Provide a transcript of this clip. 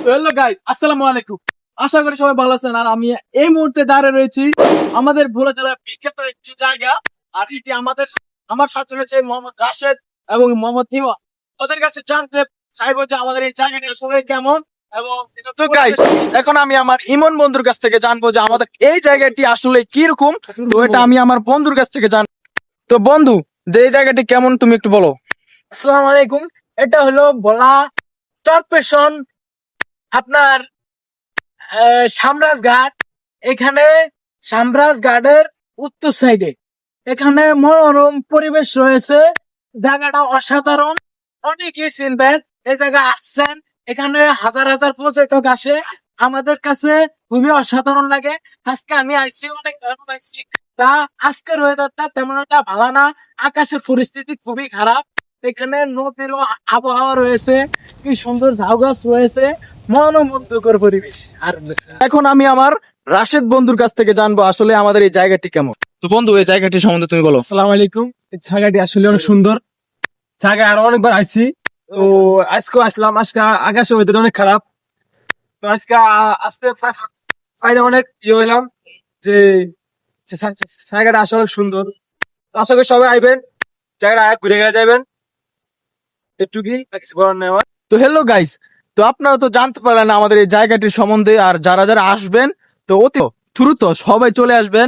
Hello guys, আসসালামু আলাইকুম। আশা করি সবাই ভালো আছেন। আর আমি এই মুহূর্তে দাঁড়িয়ে রয়েছি আমাদের ভোলা জেলার বিখ্যাত একটি জায়গা। আর এটি আমার সাথে রয়েছে মোহাম্মদ রাশেদ এবং মোহাম্মদ হিমা। ওদের কাছে জানতে চাইবো যে আমাদের এই জায়গাটি আসলে কেমন। এবং তো গাইস, এখন আমি আমার ইমন বন্ধুর কাছ থেকে জানবো যে আমাদের এই জায়গাটি আসলে কিরকম। তো এটা আমি আমার বন্ধুর কাছ থেকে জানবো। তো বন্ধু, যে এই জায়গাটি কেমন তুমি একটু বলো। আসসালামু আলাইকুম। এটা হলো ভোলা চরপেশন, আপনার সামরাজঘাট। এখানে সামরাজঘাটের উত্তর সাইডে এখানে মনোরম পরিবেশ রয়েছে। জায়গাটা অসাধারণ, অনেকেই চিনবেন। এই জায়গায় আসছেন, এখানে হাজার হাজার পর্যটক আসে। আমাদের কাছে খুবই অসাধারণ লাগে। আজকে আমি আইসি, অনেক ভালো পাইছি। তা আজকের ওয়েদারটা তেমন একটা ভালো না, আকাশের পরিস্থিতি খুবই খারাপ। এখানে নদীরও আবহাওয়া রয়েছে, কি সুন্দর ঝাউ গাছ রয়েছে, মনোমুগ্ধকর পরিবেশ। আর এখন আমি আমার রাশেদ বন্ধুর কাছ থেকে জানবো আসলে আমাদের এই জায়গাটি কেমন। তো বন্ধু, এই জায়গাটি সম্বন্ধে তুমি বলো। আসসালামু আলাইকুম। এই জায়গাটি আসলে অনেক সুন্দর জায়গা, আরো অনেকবার আসছি। তো আজকে আসলাম। আজকে আকাশের ওয়েদার অনেক খারাপ। তো আজকে আসতে ফাইনে অনেক হইলাম যে জায়গাটা আসলে অনেক সুন্দর। তো আশা করি সবাই আইবেন, জায়গাটা ঘুরে গেলে যাবেন। একটুকি আর কিছু বলার নেই আমার। তো হ্যালো গাইস, তো আপনারা তো জানতে পারলেন আমাদের এই জায়গাটির সম্বন্ধে। আর যারা যারা আসবেন তো অতি দ্রুত সবাই চলে আসবেন।